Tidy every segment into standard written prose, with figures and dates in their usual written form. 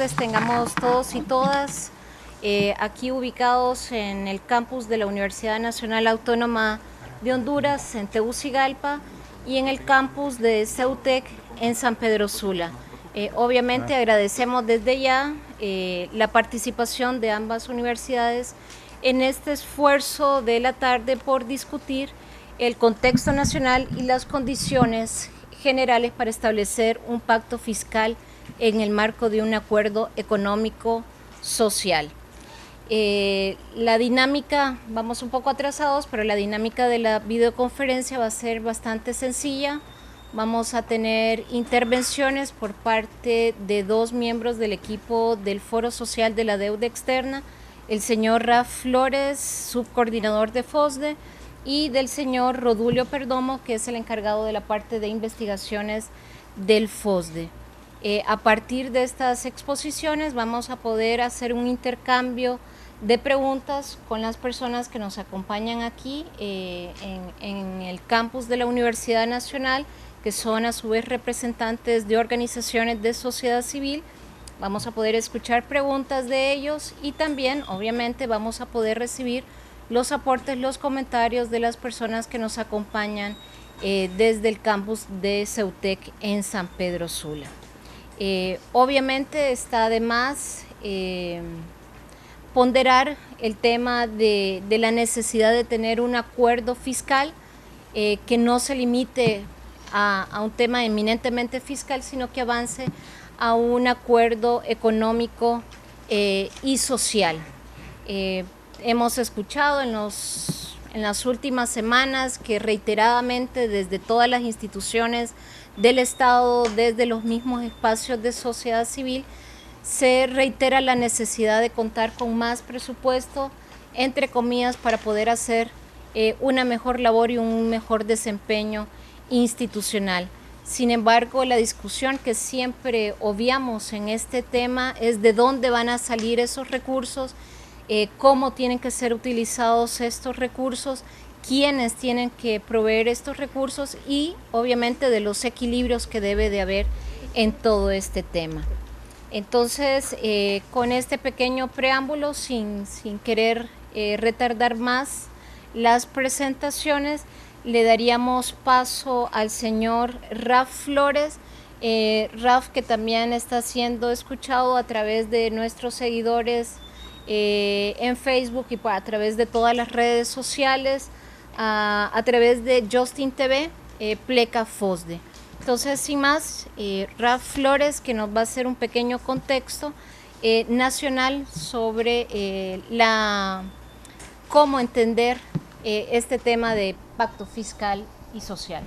tardes tengamos todos y todas, aquí ubicados en el campus de la Universidad Nacional Autónoma de Honduras, en Tegucigalpa, y en el campus de CEUTEC en San Pedro Sula. Obviamente agradecemos desde ya la participación de ambas universidades en este esfuerzo de la tarde por discutir el contexto nacional y las condiciones generales para establecer un pacto fiscal en el marco de un acuerdo económico social. La dinámica, vamos un poco atrasados, pero la dinámica de la videoconferencia va a ser bastante sencilla. Vamos a tener intervenciones por parte de dos miembros del equipo del Foro Social de la Deuda Externa, el señor Raf Flores, subcoordinador de FOSDE, y del señor Rodulio Perdomo, que es el encargado de la parte de investigaciones del FOSDE. A partir de estas exposiciones vamos a poder hacer un intercambio de preguntas con las personas que nos acompañan aquí en el campus de la Universidad Nacional, que son a su vez representantes de organizaciones de sociedad civil. Vamos a poder escuchar preguntas de ellos y también, obviamente, vamos a poder recibir los aportes, los comentarios de las personas que nos acompañan desde el campus de CEUTEC en San Pedro Sula. Obviamente está de más ponderar el tema de la necesidad de tener un acuerdo fiscal que no se limite a un tema eminentemente fiscal, sino que avance a un acuerdo económico y social. Hemos escuchado en las últimas semanas que reiteradamente desde todas las instituciones del Estado, desde los mismos espacios de sociedad civil, se reitera la necesidad de contar con más presupuesto, entre comillas, para poder hacer una mejor labor y un mejor desempeño institucional. Sin embargo, la discusión que siempre obviamos en este tema es de dónde van a salir esos recursos, cómo tienen que ser utilizados estos recursos, quiénes tienen que proveer estos recursos y obviamente de los equilibrios que debe de haber en todo este tema. Entonces, con este pequeño preámbulo, sin querer retardar más las presentaciones, le daríamos paso al señor Raf Flores. Raf, que también está siendo escuchado a través de nuestros seguidores en Facebook y a través de todas las redes sociales, a través de Justin TV, Pleca FOSDE. Entonces, sin más, Raf Flores, que nos va a hacer un pequeño contexto nacional sobre cómo entender este tema de pacto fiscal y social.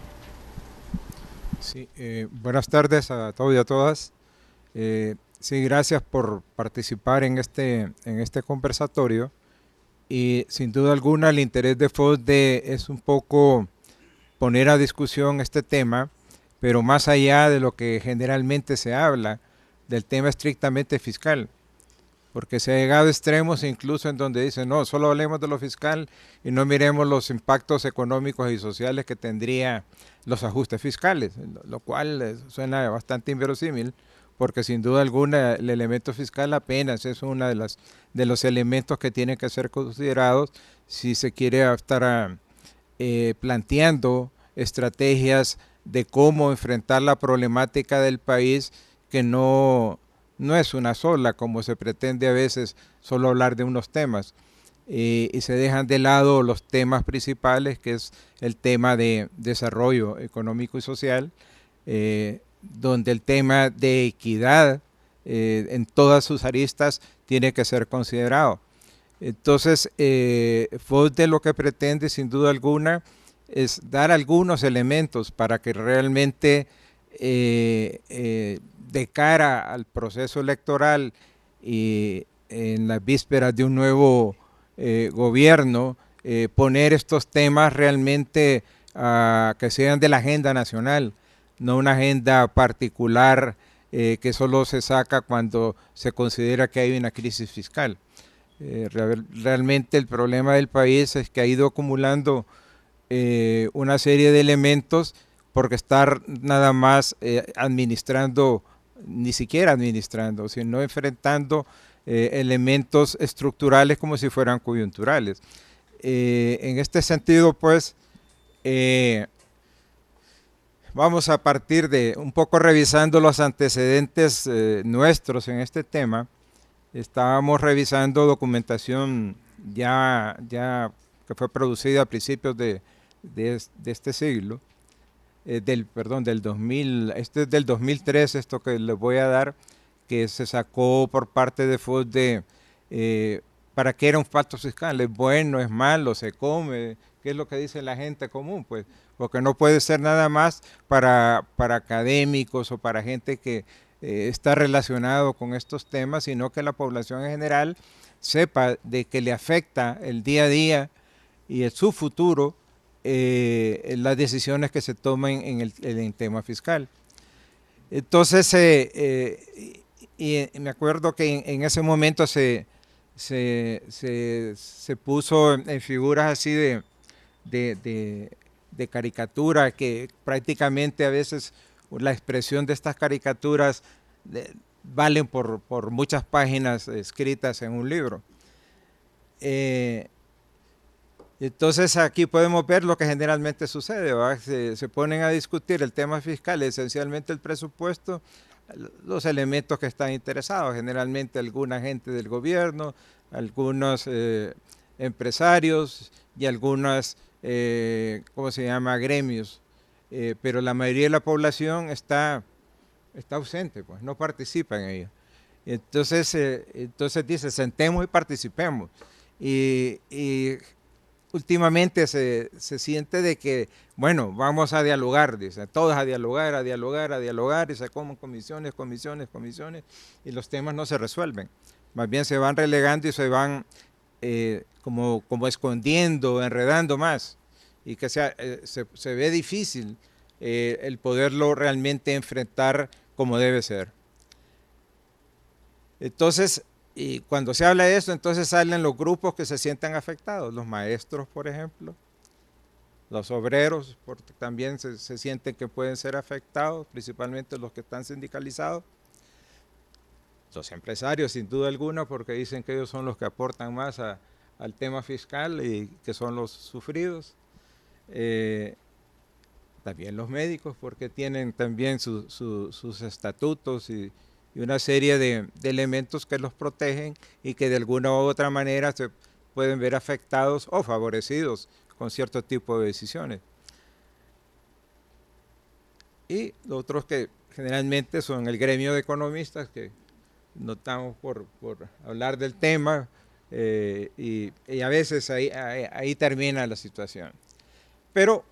Sí, buenas tardes a todos y a todas. Sí, gracias por participar en este conversatorio. Y sin duda alguna el interés de FOSDE es un poco poner a discusión este tema, pero más allá de lo que generalmente se habla, del tema estrictamente fiscal. Porque se ha llegado a extremos incluso en donde dicen, no, solo hablemos de lo fiscal y no miremos los impactos económicos y sociales que tendría los ajustes fiscales, lo cual suena bastante inverosímil, porque sin duda alguna el elemento fiscal apenas es uno de los elementos que tienen que ser considerados si se quiere estar planteando estrategias de cómo enfrentar la problemática del país, que no es una sola, como se pretende a veces solo hablar de unos temas, y se dejan de lado los temas principales, que es el tema de desarrollo económico y social, donde el tema de equidad en todas sus aristas tiene que ser considerado. Entonces, FOSDE lo que pretende sin duda alguna es dar algunos elementos para que realmente de cara al proceso electoral y en las vísperas de un nuevo gobierno, poner estos temas realmente que sean de la agenda nacional, no una agenda particular que solo se saca cuando se considera que hay una crisis fiscal. Realmente el problema del país es que ha ido acumulando una serie de elementos porque estar nada más administrando ni siquiera administrando, sino enfrentando elementos estructurales como si fueran coyunturales. En este sentido, pues, vamos a partir de un poco revisando los antecedentes nuestros en este tema. Estábamos revisando documentación ya que fue producida a principios de este siglo, del 2000, este es del 2003, esto que les voy a dar, que se sacó por parte de FOSDE. ¿Para qué era un pacto fiscal? ¿Es bueno, es malo, se come? ¿Qué es lo que dice la gente común? Pues porque no puede ser nada más para académicos o para gente que está relacionado con estos temas, sino que la población en general sepa de que le afecta el día a día y en su futuro las decisiones que se tomen en el tema fiscal. Entonces, y me acuerdo que en ese momento se puso en figuras así de caricatura, que prácticamente a veces la expresión de estas caricaturas valen por muchas páginas escritas en un libro. Entonces aquí podemos ver lo que generalmente sucede, se ponen a discutir el tema fiscal, esencialmente el presupuesto, los elementos que están interesados, generalmente alguna gente del gobierno, algunos empresarios y algunos, ¿cómo se llama?, gremios, pero la mayoría de la población está ausente, pues no participa en ello. Entonces dice, sentemos y participemos. Y últimamente se siente de que, bueno, vamos a dialogar, dice, todos a dialogar, y se comen comisiones, y los temas no se resuelven. Más bien se van relegando y se van como escondiendo, enredando más, y que se ve difícil el poderlo realmente enfrentar como debe ser. Entonces, y cuando se habla de esto, entonces salen los grupos que se sientan afectados, los maestros, por ejemplo, los obreros, porque también se sienten que pueden ser afectados, principalmente los que están sindicalizados, los empresarios, sin duda alguna, porque dicen que ellos son los que aportan más al tema fiscal y que son los sufridos. También los médicos, porque tienen también sus estatutos y una serie de elementos que los protegen y que de alguna u otra manera se pueden ver afectados o favorecidos con cierto tipo de decisiones. Y los otros que generalmente son el gremio de economistas, que no estamos por hablar del tema, y a veces ahí termina la situación. Pero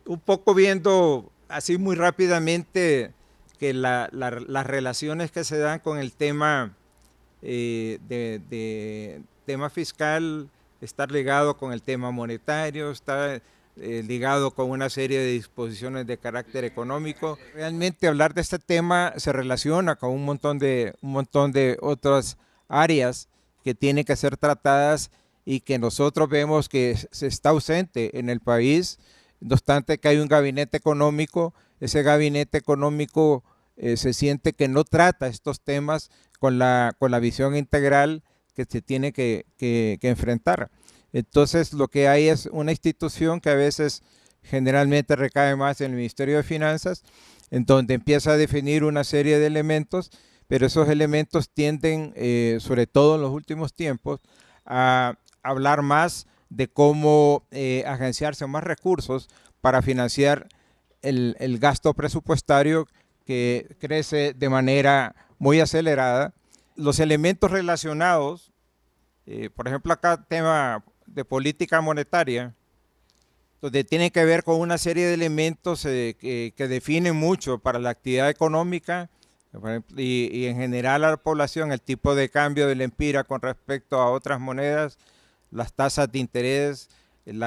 un poco viendo así muy rápidamente que las relaciones que se dan con el tema tema fiscal está ligado con el tema monetario, está ligado con una serie de disposiciones de carácter económico. Realmente hablar de este tema se relaciona con un montón de otras áreas que tienen que ser tratadas y que nosotros vemos que se está ausente en el país. No obstante que hay un gabinete económico, ese gabinete económico se siente que no trata estos temas con la visión integral que se tiene que enfrentar. Entonces lo que hay es una institución que a veces generalmente recae más en el Ministerio de Finanzas, en donde empieza a definir una serie de elementos, pero esos elementos tienden, sobre todo en los últimos tiempos, a hablar más de cómo agenciarse más recursos para financiar el gasto presupuestario que crece de manera muy acelerada. Los elementos relacionados, por ejemplo acá tema de política monetaria, donde tiene que ver con una serie de elementos que definen mucho para la actividad económica y en general a la población, el tipo de cambio del empira con respecto a otras monedas, las tasas de interés, el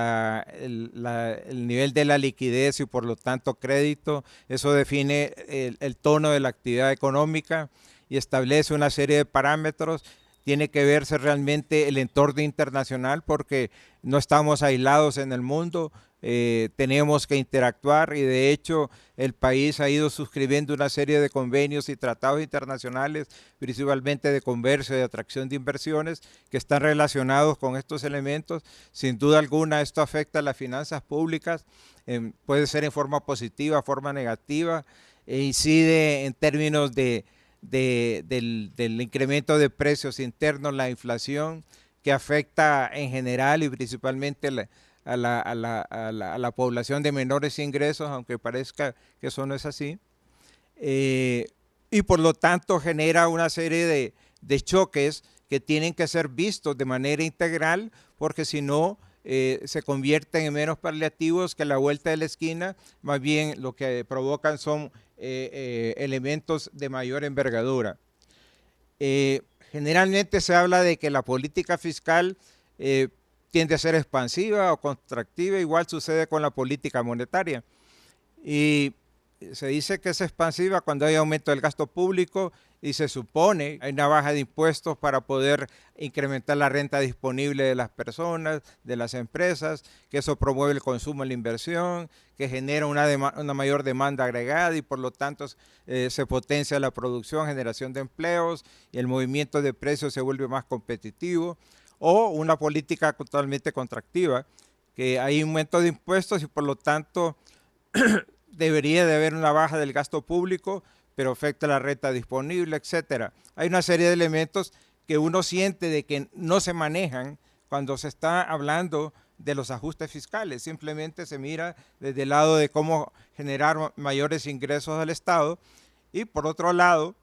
nivel de la liquidez y por lo tanto crédito. Eso define el tono de la actividad económica y establece una serie de parámetros. Tiene que verse realmente el entorno internacional porque no estamos aislados en el mundo. tenemos que interactuar y de hecho el país ha ido suscribiendo una serie de convenios y tratados internacionales, principalmente de comercio y de atracción de inversiones, que están relacionados con estos elementos. Sin duda alguna esto afecta a las finanzas públicas, puede ser en forma positiva, forma negativa, e incide en términos del incremento de precios internos, la inflación, que afecta en general y principalmente a la población de menores ingresos, aunque parezca que eso no es así, y por lo tanto genera una serie de choques que tienen que ser vistos de manera integral, porque si no se convierten en menos paliativos que la vuelta de la esquina, más bien lo que provocan son elementos de mayor envergadura. Generalmente se habla de que la política fiscal tiende a ser expansiva o contractiva, igual sucede con la política monetaria. Y se dice que es expansiva cuando hay aumento del gasto público y se supone hay una baja de impuestos para poder incrementar la renta disponible de las personas, de las empresas, que eso promueve el consumo y la inversión, que genera una mayor demanda agregada y por lo tanto se potencia la producción, generación de empleos y el movimiento de precios se vuelve más competitivo, o una política totalmente contractiva, que hay aumento de impuestos y por lo tanto debería de haber una baja del gasto público, pero afecta la renta disponible, etcétera. Hay una serie de elementos que uno siente de que no se manejan cuando se está hablando de los ajustes fiscales. Simplemente se mira desde el lado de cómo generar mayores ingresos al Estado y por otro lado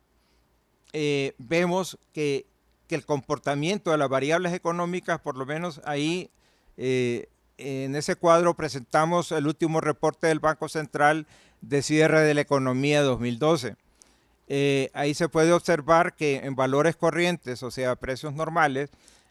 vemos que el comportamiento de las variables económicas, por lo menos ahí en ese cuadro presentamos el último reporte del Banco Central de cierre de la economía 2012. Ahí se puede observar que en valores corrientes, o sea, precios normales,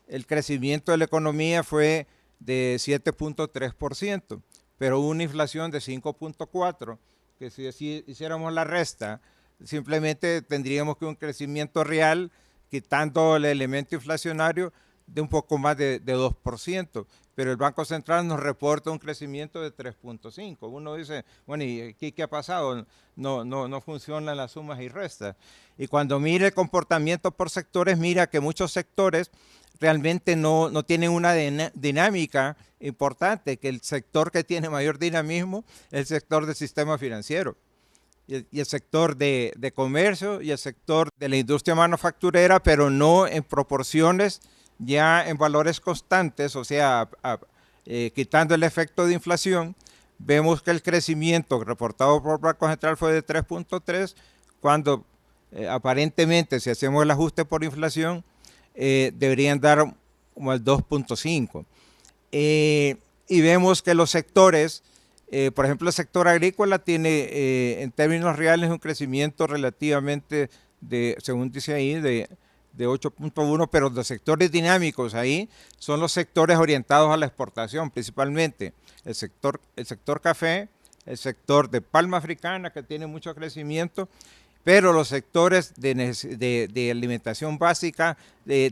el crecimiento de la economía fue de 7.3%, pero hubo una inflación de 5.4%, que si hiciéramos la resta, simplemente tendríamos que un crecimiento real, quitando el elemento inflacionario, de un poco más de 2%, pero el Banco Central nos reporta un crecimiento de 3.5%. Uno dice, bueno, ¿y qué ha pasado? No funcionan las sumas y restas. Y cuando mire el comportamiento por sectores, mira que muchos sectores realmente no tienen una dinámica importante, que el sector que tiene mayor dinamismo es el sector del sistema financiero. Y el sector de comercio y el sector de la industria manufacturera, pero no en proporciones ya en valores constantes, o sea, quitando el efecto de inflación, vemos que el crecimiento reportado por Banco Central fue de 3.3, cuando aparentemente, si hacemos el ajuste por inflación, deberían dar como el 2.5. Y vemos que los sectores, por ejemplo, el sector agrícola tiene en términos reales un crecimiento relativamente, según dice ahí, de 8.1, pero los sectores dinámicos ahí son los sectores orientados a la exportación, principalmente el sector café, el sector de palma africana, que tiene mucho crecimiento, pero los sectores de alimentación básica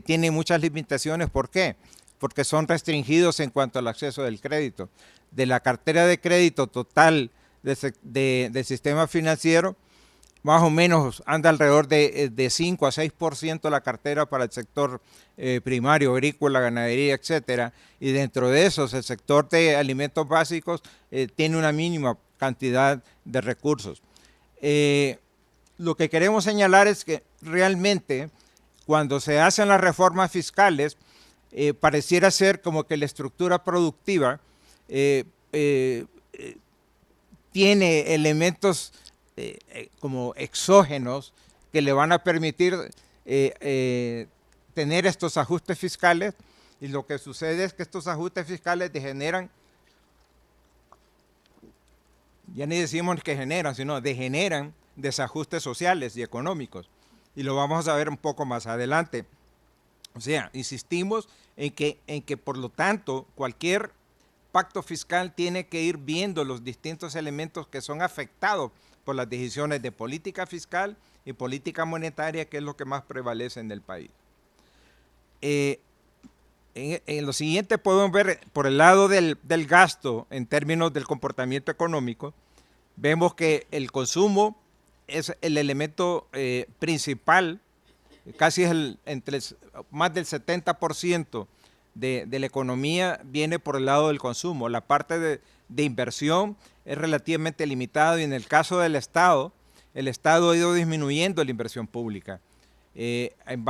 tienen muchas limitaciones. ¿Por qué? Porque son restringidos en cuanto al acceso del crédito. De la cartera de crédito total del sistema financiero, más o menos anda alrededor de 5 a 6% la cartera para el sector primario, agrícola, ganadería, etcétera. Y dentro de esos, el sector de alimentos básicos tiene una mínima cantidad de recursos. Lo que queremos señalar es que realmente cuando se hacen las reformas fiscales, pareciera ser como que la estructura productiva tiene elementos como exógenos que le van a permitir tener estos ajustes fiscales, y lo que sucede es que estos ajustes fiscales degeneran, ya ni decimos que generan, sino degeneran desajustes sociales y económicos, y lo vamos a ver un poco más adelante. O sea, insistimos en que por lo tanto cualquier pacto fiscal tiene que ir viendo los distintos elementos que son afectados por las decisiones de política fiscal y política monetaria, que es lo que más prevalece en el país. En lo siguiente podemos ver por el lado del gasto en términos del comportamiento económico, vemos que el consumo es el elemento principal, casi es más del 70% de la economía viene por el lado del consumo. La parte de inversión es relativamente limitada y en el caso del Estado, el Estado ha ido disminuyendo la inversión pública. En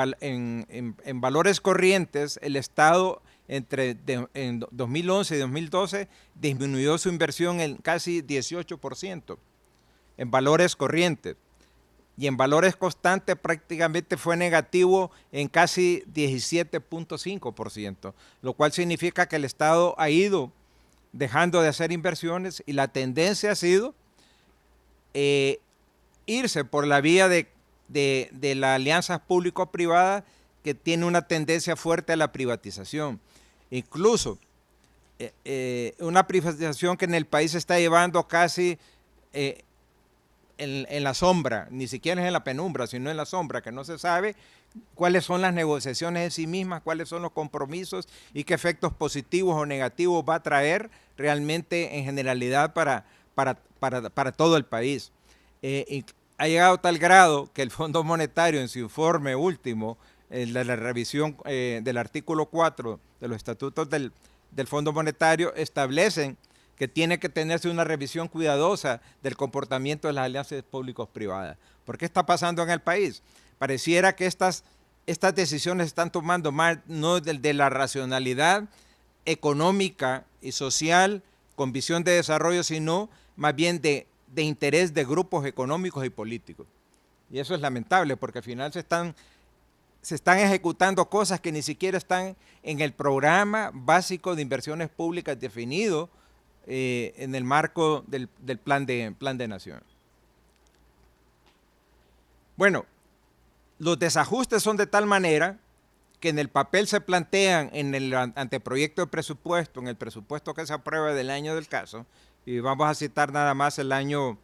valores corrientes, el Estado en 2011 y 2012 disminuyó su inversión en casi 18% en valores corrientes, y en valores constantes prácticamente fue negativo en casi 17.5%, lo cual significa que el Estado ha ido dejando de hacer inversiones y la tendencia ha sido irse por la vía de las alianzas público-privadas, que tiene una tendencia fuerte a la privatización. Incluso una privatización que en el país se está llevando casi en la sombra, ni siquiera es en la penumbra, sino en la sombra, que no se sabe cuáles son las negociaciones en sí mismas, cuáles son los compromisos y qué efectos positivos o negativos va a traer realmente en generalidad para todo el país. Ha llegado a tal grado que el Fondo Monetario en su informe último, de la revisión del artículo 4 de los estatutos del Fondo Monetario, establecen que tiene que tenerse una revisión cuidadosa del comportamiento de las alianzas públicos-privadas. ¿Por qué está pasando en el país? Pareciera que estas decisiones están tomando más no de la racionalidad económica y social con visión de desarrollo, sino más bien de interés de grupos económicos y políticos. Y eso es lamentable, porque al final se están ejecutando cosas que ni siquiera están en el programa básico de inversiones públicas definido en el marco del plan de nación. Bueno, los desajustes son de tal manera que en el papel se plantean en el anteproyecto de presupuesto, en el presupuesto que se aprueba del año del caso, y vamos a citar nada más el año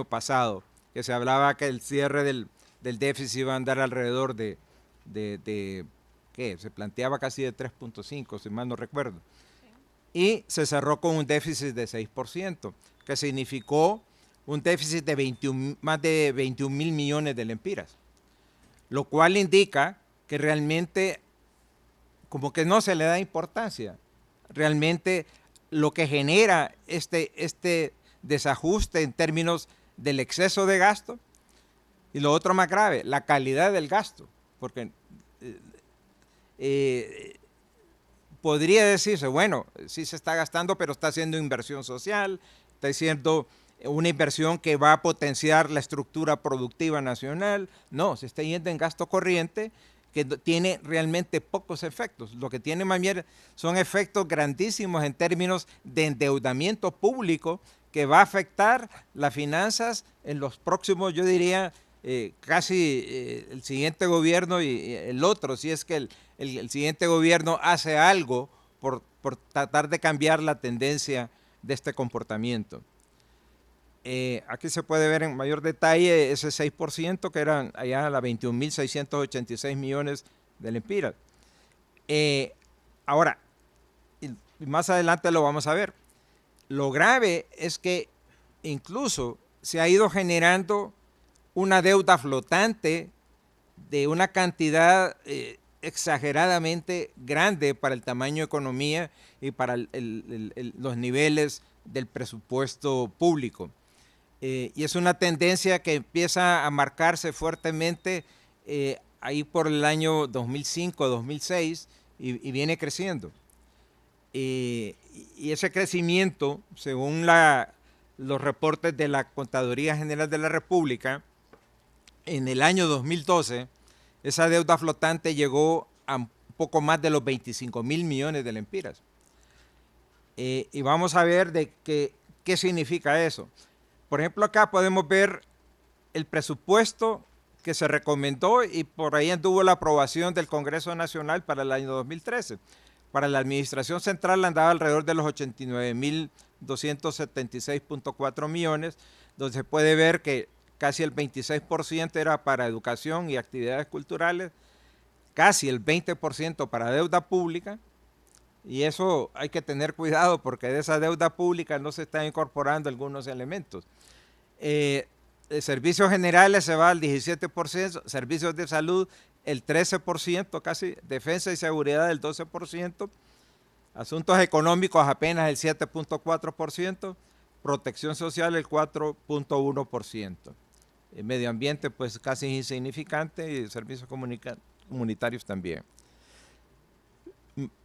pasado, que se hablaba que el cierre del déficit iba a andar alrededor de ¿qué? Se planteaba casi de 3.5, si mal no recuerdo. Y se cerró con un déficit de 6%, que significó un déficit de más de 21,000 millones de lempiras, lo cual indica que realmente como que no se le da importancia. Realmente lo que genera este desajuste en términos del exceso de gasto, y lo otro más grave, la calidad del gasto, porque podría decirse, bueno, sí se está gastando, pero está haciendo inversión social, está haciendo una inversión que va a potenciar la estructura productiva nacional. No, se está yendo en gasto corriente que tiene realmente pocos efectos. Lo que tiene más bien son efectos grandísimos en términos de endeudamiento público que va a afectar las finanzas en los próximos, yo diría, casi el siguiente gobierno y el otro, si es que el siguiente gobierno hace algo por tratar de cambiar la tendencia de este comportamiento. Aquí se puede ver en mayor detalle ese 6% que eran allá las 21,686 millones de lempiras. Ahora, y más adelante lo vamos a ver, lo grave es que incluso se ha ido generando una deuda flotante de una cantidad exageradamente grande para el tamaño de economía y para los niveles del presupuesto público. Y es una tendencia que empieza a marcarse fuertemente ahí por el año 2005-2006 y viene creciendo. Y ese crecimiento, según los reportes de la Contaduría General de la República, en el año 2012, esa deuda flotante llegó a un poco más de los 25,000 millones de lempiras. Y vamos a ver qué significa eso. Por ejemplo, acá podemos ver el presupuesto que se recomendó y por ahí anduvo la aprobación del Congreso Nacional para el año 2013. Para la Administración Central andaba alrededor de los 89,276,4 millones, donde se puede ver que casi el 26% era para educación y actividades culturales, casi el 20% para deuda pública, y eso hay que tener cuidado porque de esa deuda pública no se están incorporando algunos elementos. Servicios generales se va al 17%, servicios de salud el 13%, casi defensa y seguridad el 12%, asuntos económicos apenas el 7.4%, protección social el 4.1%. El medio ambiente pues casi insignificante y servicios comunitarios también.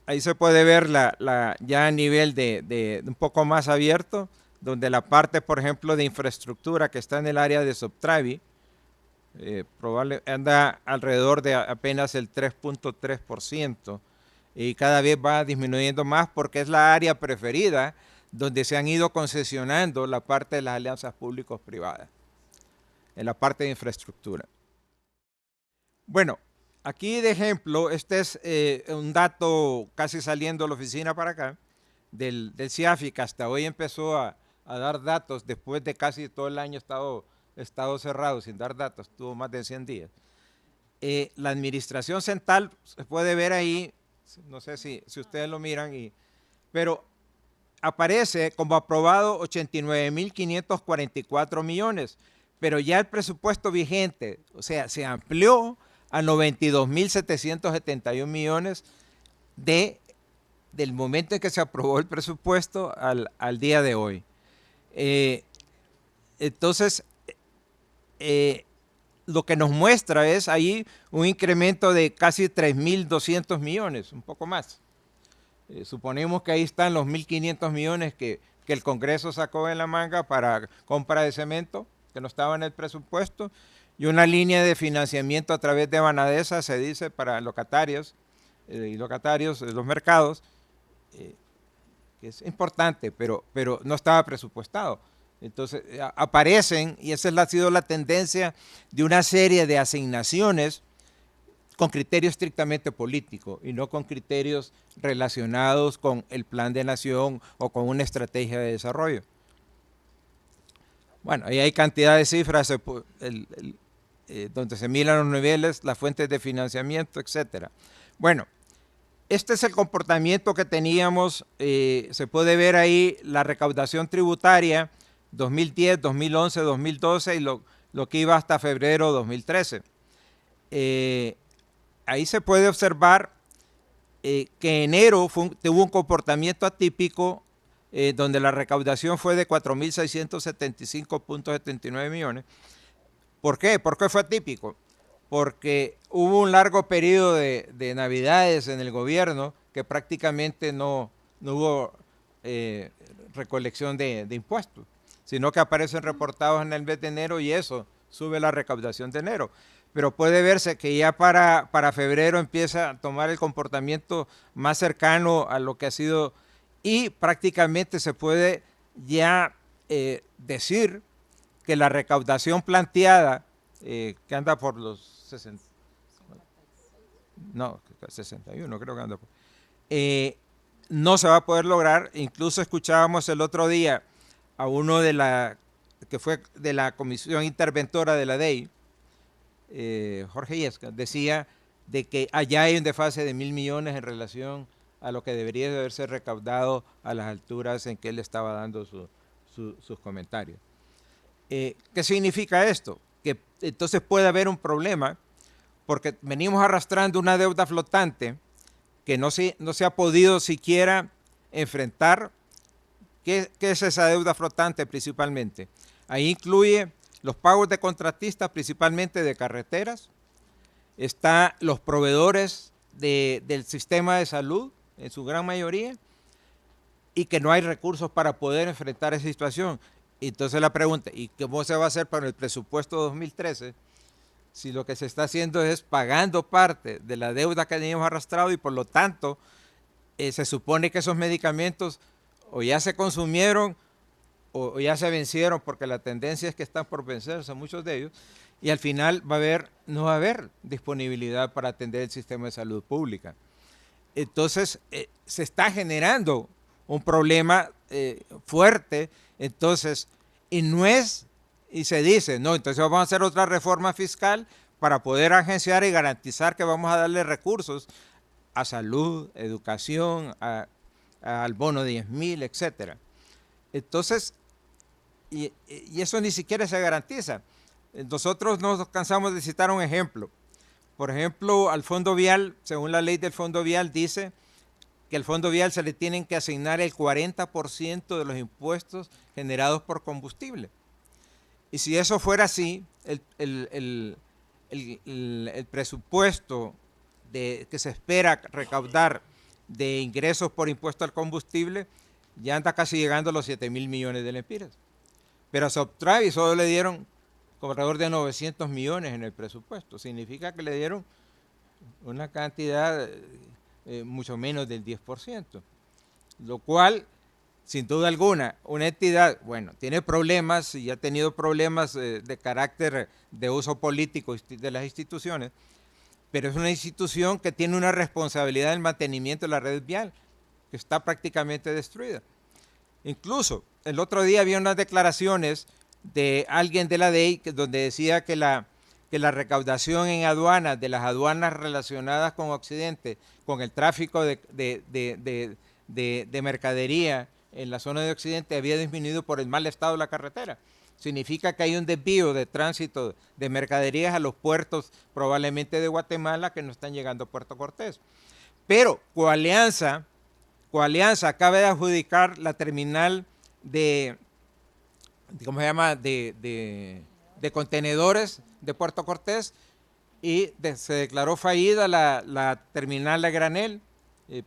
Ahí se puede ver ya a nivel de un poco más abierto, donde la parte, por ejemplo, de infraestructura que está en el área de Subtravi, anda alrededor de apenas el 3.3% y cada vez va disminuyendo más porque es la área preferida donde se han ido concesionando la parte de las alianzas públicos-privadas, en la parte de infraestructura. Bueno, aquí de ejemplo, este es un dato casi saliendo de la oficina para acá, del CIAFI, que hasta hoy empezó a dar datos después de casi todo el año estado cerrado sin dar datos, tuvo más de 100 días. La administración central se puede ver ahí, no sé si ustedes lo miran, pero aparece como aprobado 89.544 millones, pero ya el presupuesto vigente, o sea, se amplió a 92.771 millones del momento en que se aprobó el presupuesto al día de hoy. Entonces, lo que nos muestra es ahí un incremento de casi 3.200 millones, un poco más. Suponemos que ahí están los 1.500 millones que el Congreso sacó en la manga para compra de cemento, que no estaba en el presupuesto, y una línea de financiamiento a través de Banadesa, se dice, para locatarios y locatarios de los mercados, que es importante, pero no estaba presupuestado. Entonces aparecen, y esa ha sido la tendencia de una serie de asignaciones con criterio estrictamente político y no con criterios relacionados con el plan de nación o con una estrategia de desarrollo. Bueno, ahí hay cantidad de cifras donde se miran los niveles, las fuentes de financiamiento, etcétera. Bueno, este es el comportamiento que teníamos, se puede ver ahí la recaudación tributaria 2010, 2011, 2012 y lo que iba hasta febrero 2013. Ahí se puede observar que enero tuvo un comportamiento atípico donde la recaudación fue de 4.675.79 millones. ¿Por qué? ¿Por qué fue atípico? Porque hubo un largo periodo de navidades en el gobierno que prácticamente no hubo recolección de impuestos, sino que aparecen reportados en el mes de enero y eso sube la recaudación de enero. Pero puede verse que ya para febrero empieza a tomar el comportamiento más cercano a lo que ha sido y prácticamente se puede ya decir que la recaudación planteada, que anda por los 60, no, 61 creo que anda por, no se va a poder lograr. Incluso escuchábamos el otro día a uno que fue de la comisión interventora de la DEI, Jorge Yesca, decía de que allá hay un desfase de 1.000 millones en relación a lo que debería de haberse recaudado a las alturas en que él estaba dando sus comentarios. ¿Qué significa esto? Que entonces puede haber un problema porque venimos arrastrando una deuda flotante que no se ha podido siquiera enfrentar. ¿Qué es esa deuda flotante principalmente? Ahí incluye los pagos de contratistas, principalmente de carreteras, está los proveedores del sistema de salud, en su gran mayoría, y que no hay recursos para poder enfrentar esa situación. Entonces la pregunta, ¿y cómo se va a hacer para el presupuesto 2013 si lo que se está haciendo es pagando parte de la deuda que teníamos arrastrado y por lo tanto se supone que esos medicamentos o ya se consumieron o ya se vencieron, porque la tendencia es que están por vencerse muchos de ellos, y al final no va a haber disponibilidad para atender el sistema de salud pública? Entonces se está generando un problema fuerte, entonces, y se dice, no, entonces vamos a hacer otra reforma fiscal para poder agenciar y garantizar que vamos a darle recursos a salud, educación, al bono 10.000, etcétera. Entonces, y eso ni siquiera se garantiza. Nosotros nos cansamos de citar un ejemplo. Por ejemplo, al Fondo Vial, según la ley del Fondo Vial, dice que al Fondo Vial se le tienen que asignar el 40% de los impuestos generados por combustible. Y si eso fuera así, el presupuesto que se espera recaudar de ingresos por impuesto al combustible ya anda casi llegando a los 7.000 millones de lempiras. Pero a Subtravi solo le dieron alrededor de 900 millones en el presupuesto. Significa que le dieron una cantidad mucho menos del 10%. Lo cual, sin duda alguna, una entidad, bueno, tiene problemas y ha tenido problemas de carácter de uso político de las instituciones, pero es una institución que tiene una responsabilidad en el mantenimiento de la red vial, que está prácticamente destruida. Incluso, el otro día había unas declaraciones de alguien de la DEI donde decía que la recaudación en aduanas, de las aduanas relacionadas con Occidente, con el tráfico de mercadería en la zona de Occidente, había disminuido por el mal estado de la carretera. Significa que hay un desvío de tránsito de mercaderías a los puertos, probablemente de Guatemala, que no están llegando a Puerto Cortés. Pero Coalianza acaba de adjudicar la terminal ¿cómo se llama?, de contenedores de Puerto Cortés, y se declaró fallida la terminal de granel,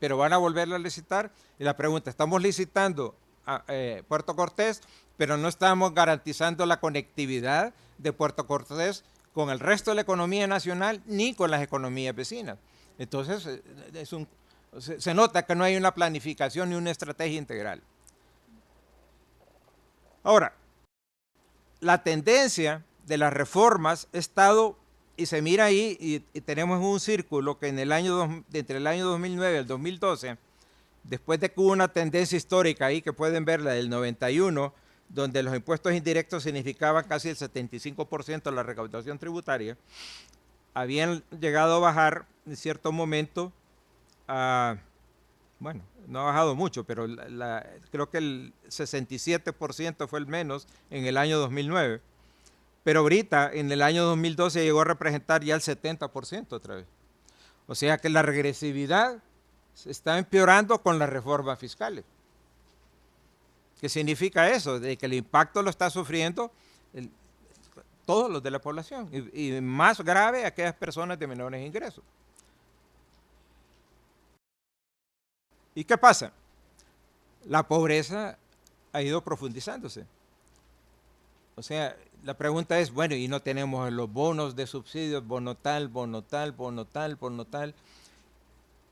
pero van a volverla a licitar. Y la pregunta, estamos licitando a Puerto Cortés, pero no estamos garantizando la conectividad de Puerto Cortés con el resto de la economía nacional ni con las economías vecinas. Entonces, se nota que no hay una planificación ni una estrategia integral. Ahora, la tendencia de las reformas ha estado, y se mira ahí, y tenemos un círculo que entre el año 2009 y el 2012, después de que hubo una tendencia histórica ahí, que pueden ver la del 91, donde los impuestos indirectos significaban casi el 75% de la recaudación tributaria, habían llegado a bajar en cierto momento bueno, no ha bajado mucho, pero creo que el 67% fue el menos en el año 2009. Pero ahorita, en el año 2012, llegó a representar ya el 70% otra vez. O sea que la regresividad se está empeorando con las reformas fiscales. ¿Qué significa eso? De que el impacto lo está sufriendo todos los de la población, y más grave aquellas personas de menores ingresos. ¿Y qué pasa? La pobreza ha ido profundizándose. O sea, la pregunta es, bueno, y no tenemos los bonos de subsidios, bono tal, bono tal, bono tal, bono tal.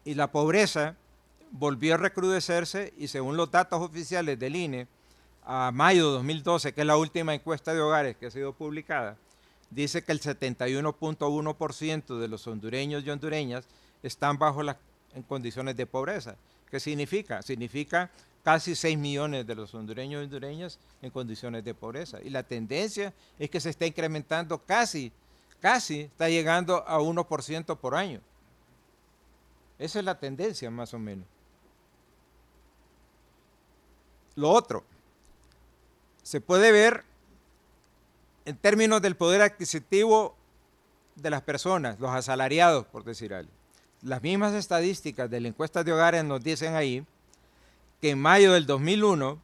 Y la pobreza volvió a recrudecerse, y según los datos oficiales del INE, a mayo de 2012, que es la última encuesta de hogares que ha sido publicada, dice que el 71.1% de los hondureños y hondureñas están en condiciones de pobreza. ¿Qué significa? Significa casi 6 millones de los hondureños y hondureñas en condiciones de pobreza. Y la tendencia es que se está incrementando casi está llegando a 1% por año. Esa es la tendencia, más o menos. Lo otro, se puede ver en términos del poder adquisitivo de las personas, los asalariados, por decir algo. Las mismas estadísticas de la encuesta de hogares nos dicen ahí que en mayo del 2001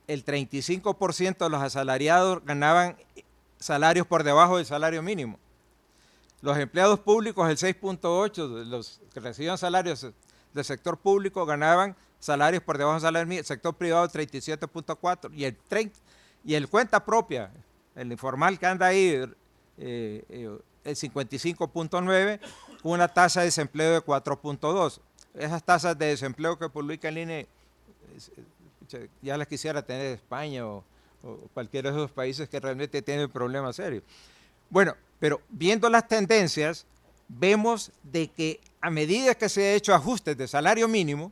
el 35% de los asalariados ganaban salarios por debajo del salario mínimo. Los empleados públicos, el 6.8% de los que recibían salarios del sector público ganaban salarios por debajo del salario mínimo, el sector privado el 37.4%, y el cuenta propia, el informal que anda ahí, el 55.9%, con una tasa de desempleo de 4.2%. Esas tasas de desempleo que publica el INE, ya las quisiera tener España o cualquiera de esos países que realmente tienen problemas serios. Bueno, pero viendo las tendencias, vemos de que a medida que se han hecho ajustes de salario mínimo,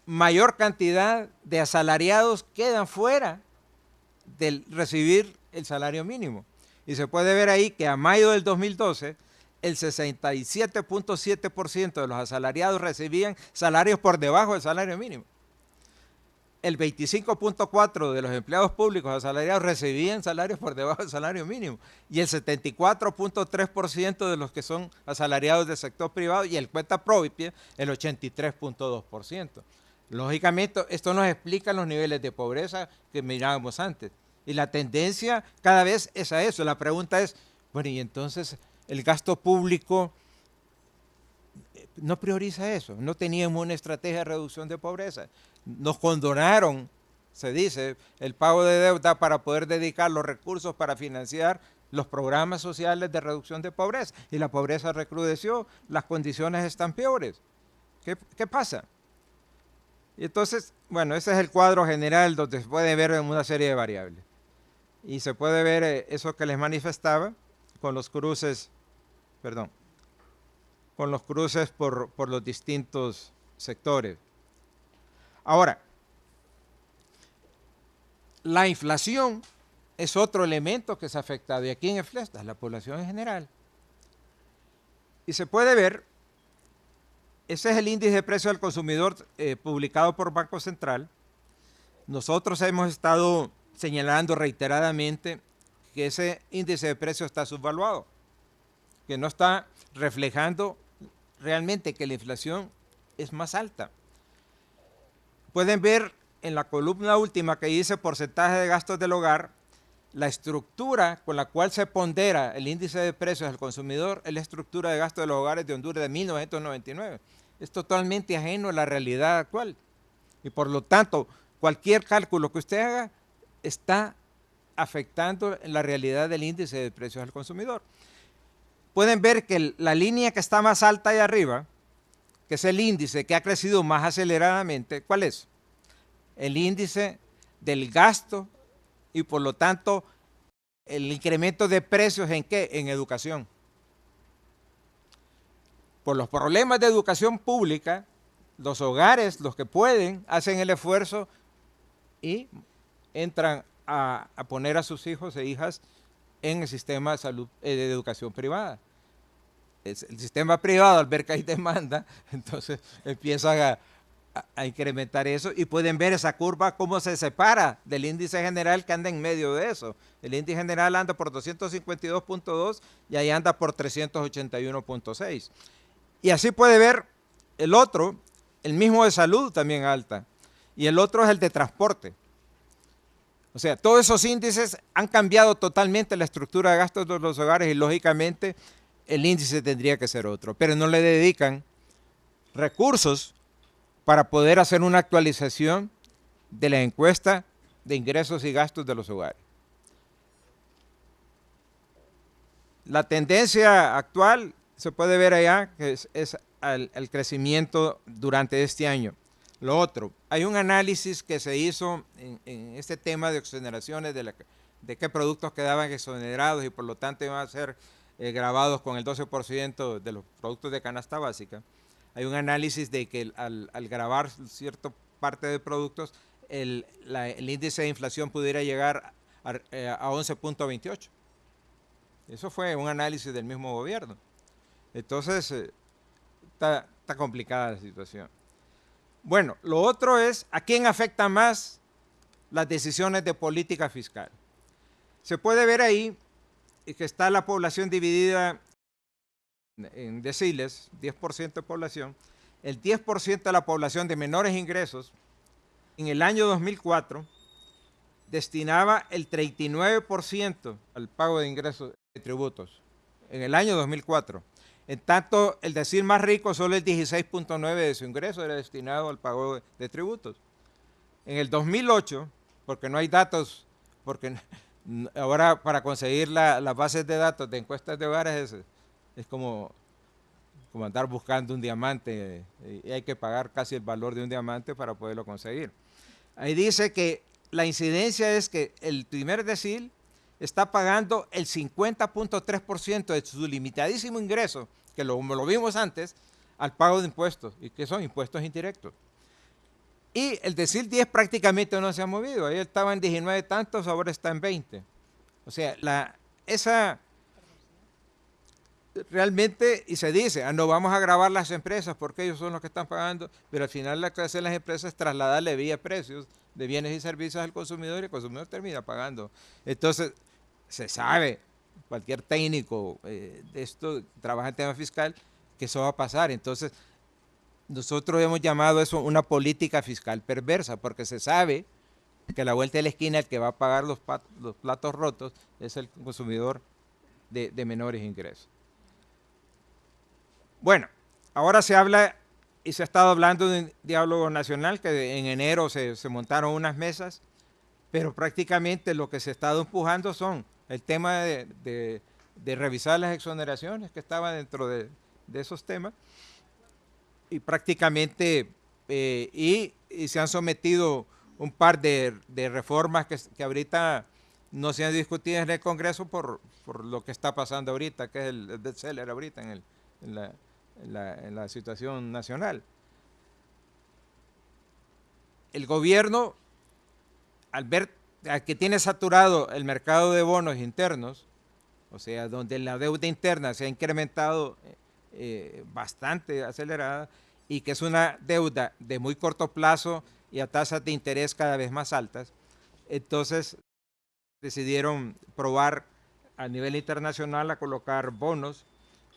mayor cantidad de asalariados quedan fuera de recibir el salario mínimo. Y se puede ver ahí que a mayo del 2012, el 67.7% de los asalariados recibían salarios por debajo del salario mínimo. El 25.4% de los empleados públicos asalariados recibían salarios por debajo del salario mínimo. Y el 74.3% de los que son asalariados del sector privado y el cuenta propia, el 83.2%. Lógicamente, esto nos explica los niveles de pobreza que mirábamos antes. Y la tendencia cada vez es a eso. La pregunta es, bueno, y entonces el gasto público no prioriza eso. No teníamos una estrategia de reducción de pobreza. Nos condonaron, se dice, el pago de deuda para poder dedicar los recursos para financiar los programas sociales de reducción de pobreza. Y la pobreza recrudeció, las condiciones están peores. ¿Qué pasa? Y entonces, bueno, ese es el cuadro general donde se puede ver una serie de variables. Y se puede ver eso que les manifestaba con los cruces, con los cruces por los distintos sectores. Ahora, la inflación es otro elemento que se ha afectado. ¿Y a quién afecta? La población en general. Y se puede ver, ese es el índice de precio del consumidor publicado por Banco Central. Nosotros hemos estado señalando reiteradamente que ese índice de precio está subvaluado, que no está reflejando realmente que la inflación es más alta. Pueden ver en la columna última que dice porcentaje de gastos del hogar, la estructura con la cual se pondera el índice de precios del consumidor es la estructura de gastos de los hogares de Honduras de 1999. Es totalmente ajeno a la realidad actual. Y por lo tanto, cualquier cálculo que usted haga está afectando la realidad del índice de precios al consumidor. Pueden ver que la línea que está más alta ahí arriba, que es el índice que ha crecido más aceleradamente, ¿cuál es? El índice del gasto y por lo tanto el incremento de precios ¿en qué? En educación. Por los problemas de educación pública, los hogares, los que pueden, hacen el esfuerzo y entran a poner a sus hijos e hijas en el sistema de salud de educación privada. El sistema privado, al ver que hay demanda, entonces empiezan a incrementar eso y pueden ver esa curva cómo se separa del índice general que anda en medio de eso. El índice general anda por 252.2 y ahí anda por 381.6. Y así puede ver el otro, el mismo de salud también alta, y el otro es el de transporte. O sea, todos esos índices han cambiado totalmente la estructura de gastos de los hogares y lógicamente el índice tendría que ser otro, pero no le dedican recursos para poder hacer una actualización de la encuesta de ingresos y gastos de los hogares. La tendencia actual se puede ver allá, que es el crecimiento durante este año. Lo otro, hay un análisis que se hizo en este tema de exoneraciones, de qué productos quedaban exonerados y por lo tanto iban a ser grabados con el 12% de los productos de canasta básica. Hay un análisis de que al grabar cierta parte de productos, el índice de inflación pudiera llegar a 11.28. Eso fue un análisis del mismo gobierno. Entonces, está complicada la situación. Bueno, lo otro es, ¿a quién afecta más las decisiones de política fiscal? Se puede ver ahí que está la población dividida en deciles, 10% de población. El 10% de la población de menores ingresos, en el año 2004, destinaba el 39% al pago de ingresos de tributos, en el año 2004. En tanto, el decil más rico, solo el 16.9% de su ingreso era destinado al pago de tributos. En el 2008, porque no hay datos, porque ahora para conseguir las bases de datos de encuestas de hogares es como andar buscando un diamante y hay que pagar casi el valor de un diamante para poderlo conseguir. Ahí dice que la incidencia es que el primer decil está pagando el 50.3% de su limitadísimo ingreso, que lo vimos antes, al pago de impuestos, y que son impuestos indirectos. Y el decil 10 prácticamente no se ha movido, ahí estaba en 19 tantos, ahora está en 20. O sea, esa realmente, y se dice, no vamos a gravar las empresas porque ellos son los que están pagando, pero al final lo que hacen las empresas es trasladarle vía precios de bienes y servicios al consumidor y el consumidor termina pagando. Entonces, se sabe, cualquier técnico de esto, trabaja en tema fiscal, que eso va a pasar. Entonces, nosotros hemos llamado eso una política fiscal perversa, porque se sabe que a la vuelta de la esquina el que va a pagar los platos rotos es el consumidor de menores ingresos. Bueno, ahora se habla y se ha estado hablando de un diálogo nacional, que en enero se montaron unas mesas, pero prácticamente lo que se ha estado empujando son el tema de revisar las exoneraciones que estaban dentro de esos temas, y prácticamente y se han sometido un par de reformas que ahorita no se han discutido en el Congreso por lo que está pasando ahorita, que es el bestseller ahorita en la situación nacional. El gobierno, al ver que tiene saturado el mercado de bonos internos, o sea, donde la deuda interna se ha incrementado bastante acelerada, y que es una deuda de muy corto plazo y a tasas de interés cada vez más altas, entonces decidieron probar a nivel internacional a colocar bonos,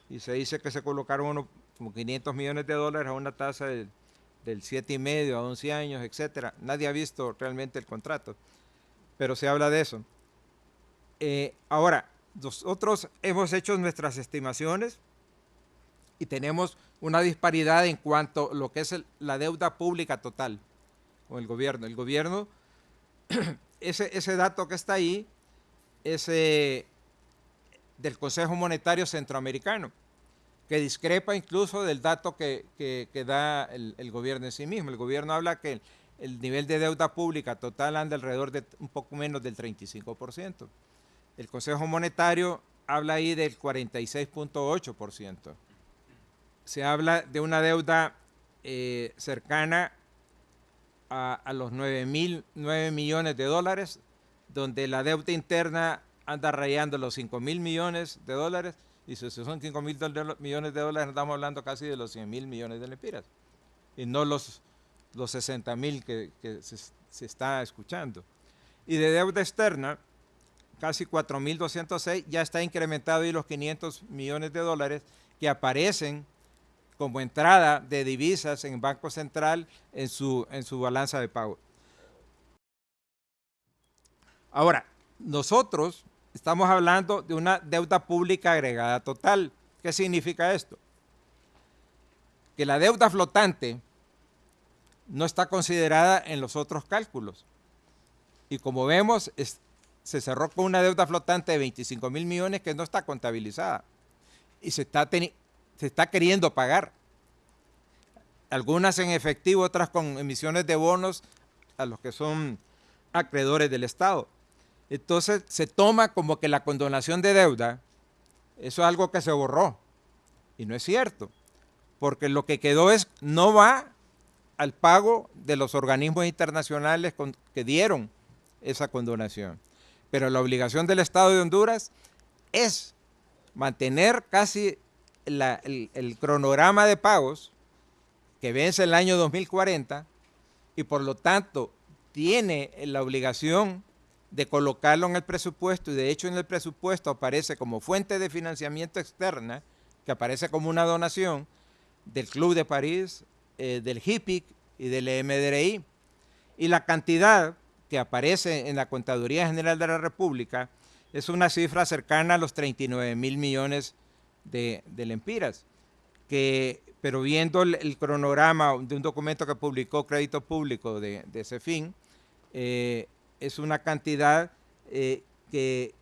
y se dice que se colocaron como 500 millones de dólares a una tasa del 7,5 a 11 años, etcétera. Nadie ha visto realmente el contrato, pero se habla de eso. Ahora, nosotros hemos hecho nuestras estimaciones y tenemos una disparidad en cuanto a lo que es la deuda pública total con el gobierno. El gobierno, ese dato que está ahí es del Consejo Monetario Centroamericano, que discrepa incluso del dato que da el gobierno en sí mismo. El gobierno habla que el nivel de deuda pública total anda alrededor de un poco menos del 35%. El Consejo Monetario habla ahí del 46,8%. Se habla de una deuda cercana a los 9 millones de dólares, donde la deuda interna anda rayando los 5,000 millones de dólares, y si son 5,000 millones de dólares, estamos hablando casi de los 100,000 millones de lempiras, y no los 60,000 que se está escuchando. Y de deuda externa, casi 4,206, ya está incrementado y los 500 millones de dólares que aparecen como entrada de divisas en Banco Central en su balanza de pago. Ahora, nosotros estamos hablando de una deuda pública agregada total. ¿Qué significa esto? Que la deuda flotante no está considerada en los otros cálculos. Y como vemos, se cerró con una deuda flotante de 25,000 millones que no está contabilizada. Y se está queriendo pagar. Algunas en efectivo, otras con emisiones de bonos a los que son acreedores del Estado. Entonces se toma como que la condonación de deuda, eso es algo que se borró. Y no es cierto, porque lo que quedó no va al pago de los organismos internacionales que dieron esa condonación. Pero la obligación del Estado de Honduras es mantener casi el cronograma de pagos que vence el año 2040, y por lo tanto tiene la obligación de colocarlo en el presupuesto, y de hecho en el presupuesto aparece como fuente de financiamiento externa, que aparece como una donación del Club de París, del HIPIC y del MDRI, y la cantidad que aparece en la Contaduría General de la República es una cifra cercana a los 39,000 millones de lempiras, pero viendo el cronograma de un documento que publicó Crédito Público de CEFIN, es una cantidad que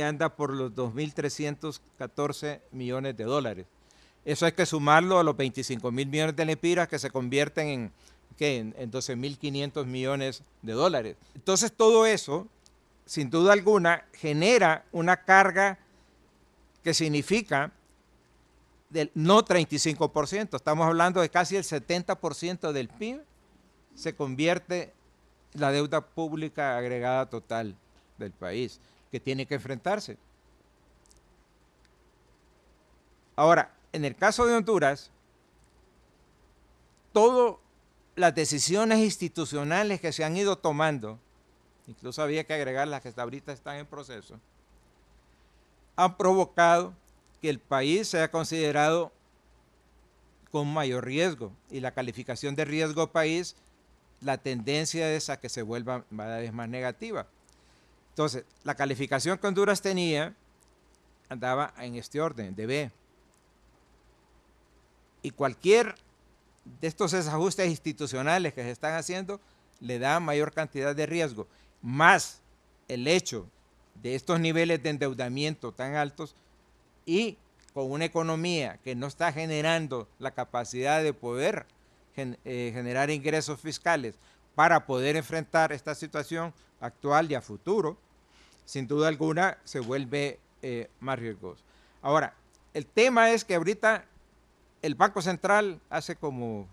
anda por los 2,314 millones de dólares. Eso hay que sumarlo a los 25,000 millones de lempiras, que se convierten en 12,500 millones de dólares. Entonces todo eso, sin duda alguna, genera una carga que significa no 35%, estamos hablando de casi el 70% del PIB se convierte en la deuda pública agregada total del país, que tiene que enfrentarse. Ahora, en el caso de Honduras, todas las decisiones institucionales que se han ido tomando, incluso había que agregar las que hasta ahorita están en proceso, han provocado que el país sea considerado con mayor riesgo, y la calificación de riesgo país, la tendencia es a que se vuelva cada vez más negativa. Entonces, la calificación que Honduras tenía andaba en este orden, de B. Y cualquier de estos desajustes institucionales que se están haciendo le da mayor cantidad de riesgo, más el hecho de estos niveles de endeudamiento tan altos y con una economía que no está generando la capacidad de poder generar ingresos fiscales para poder enfrentar esta situación actual y a futuro, sin duda alguna se vuelve más riesgoso. Ahora, el tema es que ahorita el Banco Central hace como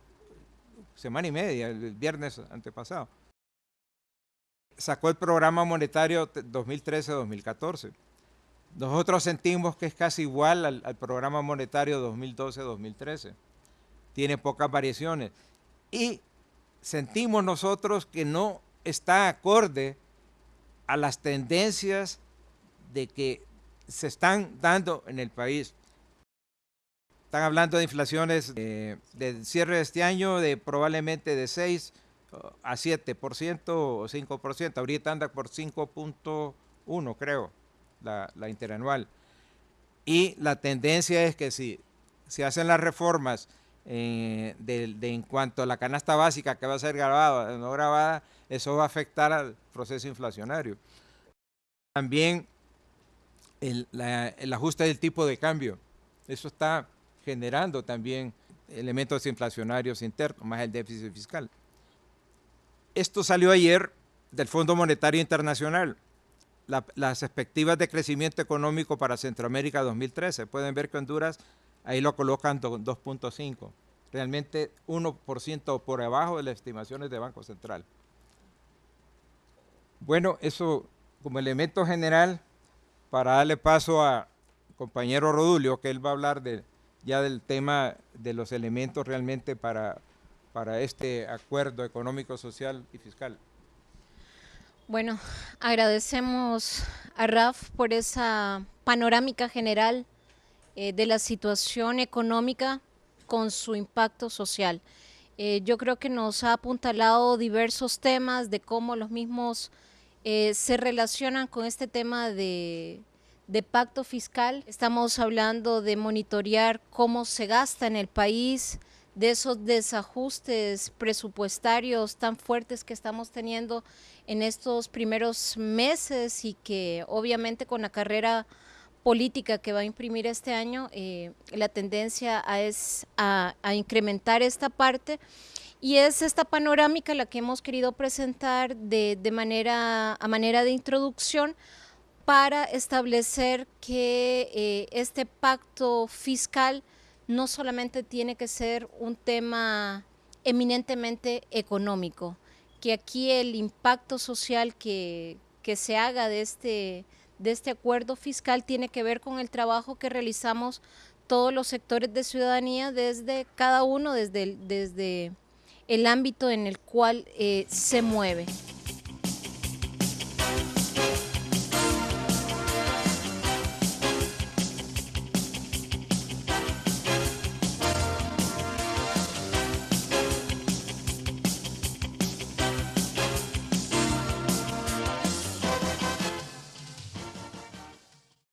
semana y media, el viernes antepasado, sacó el programa monetario 2013-2014. Nosotros sentimos que es casi igual al programa monetario 2012-2013. Tiene pocas variaciones. Y sentimos nosotros que no está acorde a las tendencias de que se están dando en el país. Están hablando de inflaciones del cierre de este año de probablemente de 6 a 7% o 5%. Ahorita anda por 5.1, creo, la interanual. Y la tendencia es que si se hacen las reformas en cuanto a la canasta básica que va a ser grabada o no grabada, eso va a afectar al proceso inflacionario. También el ajuste del tipo de cambio, eso está generando también elementos inflacionarios internos, más el déficit fiscal. Esto salió ayer del Fondo Monetario Internacional, las expectativas de crecimiento económico para Centroamérica 2013. Pueden ver que Honduras ahí lo colocan 2.5, realmente 1% por abajo de las estimaciones de Banco Central. Bueno, eso como elemento general, para darle paso a compañero Rodulio, que él va a hablar ya del tema de los elementos realmente para este acuerdo económico, social y fiscal. Bueno, agradecemos a Raf por esa panorámica general de la situación económica con su impacto social. Yo creo que nos ha apuntalado diversos temas de cómo los mismos se relacionan con este tema de pacto fiscal. Estamos hablando de monitorear cómo se gasta en el país, de esos desajustes presupuestarios tan fuertes que estamos teniendo en estos primeros meses y que obviamente con la carrera política que va a imprimir este año, la tendencia es a incrementar esta parte. Y es esta panorámica la que hemos querido presentar a manera de introducción para establecer que este pacto fiscal no solamente tiene que ser un tema eminentemente económico, que aquí el impacto social que se haga de este acuerdo fiscal tiene que ver con el trabajo que realizamos todos los sectores de ciudadanía desde cada uno, desde el ámbito en el cual se mueve.